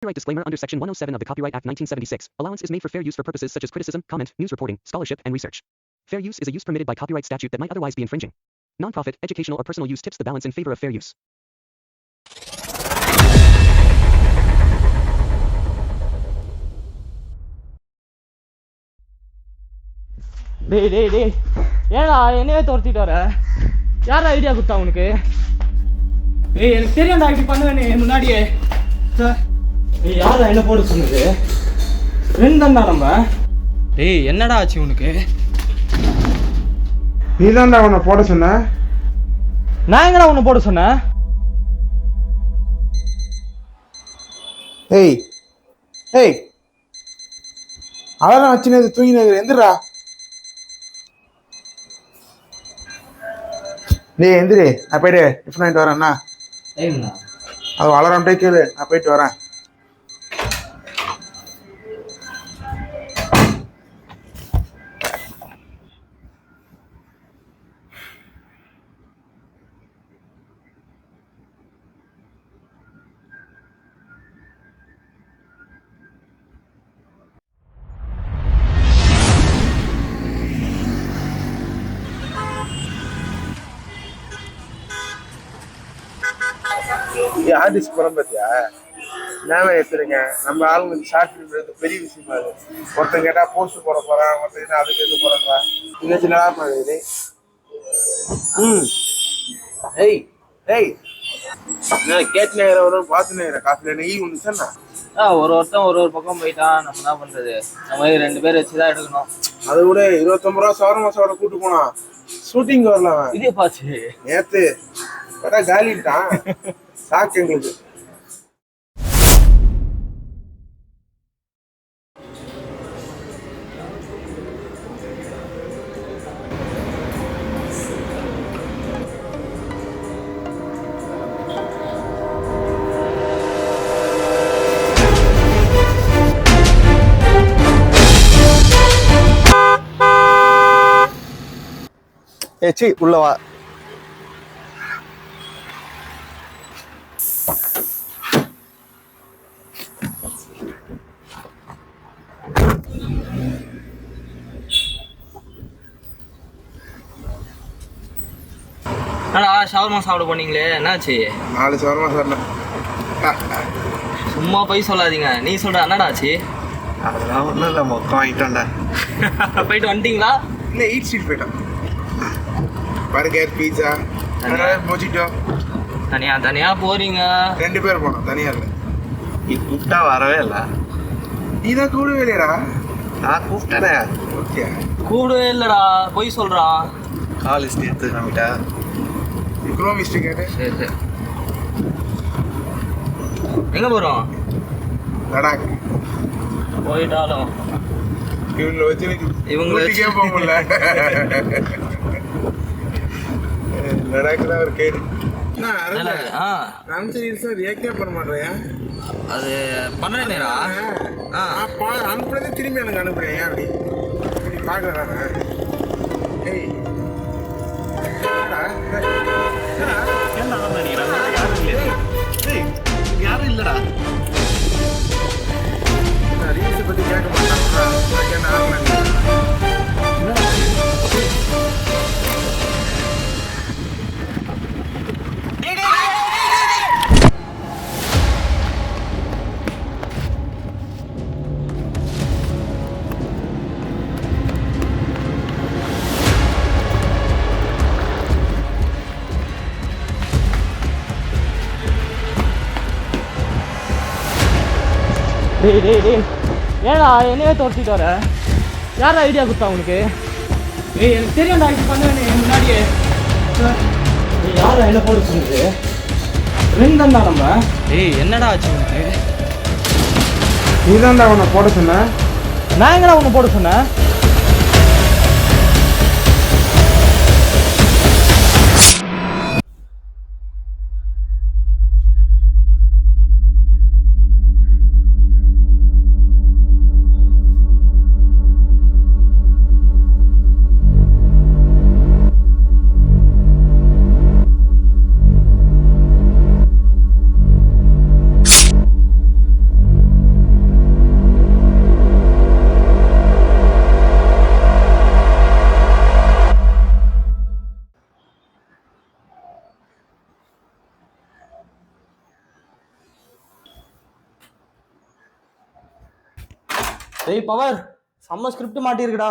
Copyright disclaimer under Section 107 of the Copyright Act 1976. Allowance is made for fair use for purposes such as criticism, comment, news reporting, scholarship, and research. Fair use is a use permitted by copyright statute that might otherwise be infringing. Nonprofit, educational, or personal use tips the balance in favor of fair use. டேய் ஏடா என்னையே துரத்திட்டு வர? யார் idea கொடுத்தா உனக்கு? ஏய் எனக்கு தெரியாண்டா இப்படி பண்ணுவேன்னு முன்னாடியே. ஏய் யாரா என்ன போட சொன்னது? ஃப்ரெண்ட் தான்டா நம்ம. டேய் என்னடா ஆச்சு உனக்கு? நீ தான்டா உன்னை போட சொன்ன. நான் எங்கடா உன்னை போட சொன்னேன்? ஏய் ஏய் அதெல்லாம் வச்சுனது தூங்கினது எந்திரா. டேய் எந்திரி, நான் போயிட்டு டிஃபன் ஆகிட்டு வரேண்ணா. அது வளராமட்டே கேளு, நான் போயிட்டு வரேன். ஆர்டிஸ்ட் படம் பார்த்தியா? ஞாபகம் எடுத்துருங்க, நம்ம ஆளுங்க ஷார்ட் ஃபிலிம் பெரிய விஷயமா அது. ஒருத்தன் கேட்டா போஸ்ட் போட போறான், ஒருத்தன் அதுக்கு எது போறான். இன்னும் சின்ன மாதிரி ஏய் ஏய் கேட்டு நேரம் பார்த்து நேரம் காசு நெய் ஒன்று சொன்னா ஒருத்தன் ஒரு பக்கம் போயிட்டான். நம்ம என்ன பண்றது? நம்ம 2 பேர் வச்சுதான் எடுக்கணும். அது கூட 29 ரூபா சவரமாசோட கூட்டு போனா ஷூட்டிங் வரலாம். இதே பாச்சு நேத்து கேட்டா காலிட்டான். சாக்கு எங்களுக்கு. ஏச்சி உள்ளவா. ஷவர்மா சாப்பிட போனீங்களே, என்னாச்சு? 4 சவரமா சார். சும்மா போய் சொல்லாதீங்க. நீ சொல்ற என்னடாச்சு? அதெல்லாம் ஒன்றும் இல்லை, மொத்தம் வாங்கிட்டோம்டா. போயிட்டு வந்துட்டீங்களா? இல்லை, ஈட் ஸ்ட்ரீட் போயிட்டோம். பர்கர், பீஸா, மொஜிட்டோ. தனியா போறீங்க? 2 பேர் போனோம், தனியா இல்லை. நீ கூப்பிட்டா வரவே இல்லை. நீ தான் கூடவே இல்லையடா. நான் கூப்பிட்டேனே. ஓகே, கூடவே இல்லடா, போய் சொல்றான். காலேஜ் நேற்று நம்மகிட்ட இக்கனாமிஸ்ட் கேட்டு. சரி எங்க போறோம்? லடாக். போயிட்டாலும் இவங்களை வச்சு இவங்களை வச்சு போக முடியல. லடாக் தான் ஒரு கேடு. ரியாக்டே பண்ண மாட்டேன். அது பண்ணேடா. அனுப்புனதே திரும்பி எனக்கு அனுப்புறேன். அப்படி பார்க்குறேன். ஏய் யாரும் இல்லடா. ரீல்ஸை பற்றி கேட்க மாட்டாங்க. டேய் ஏடா என்னையே துரத்திட்டு வர? யார் ஐடியா கொடுத்தா உனக்கு? ஏய் எனக்கு தெரியாண்டா இப்படி பண்ணுவேன்னு முன்னாடியே. யாரா என்ன போட சொன்னது? ஃப்ரெண்ட் தான்டா நம்ம. ஏய் என்னடா ஆச்சு உனக்கு? நீ தான்டா உன்னை போட சொன்ன. நான் எங்கடா உன்னை போட சொன்னேன்? டேய் பவர் செம்ம ஸ்கிரிப்ட் மாட்டியிருக்குடா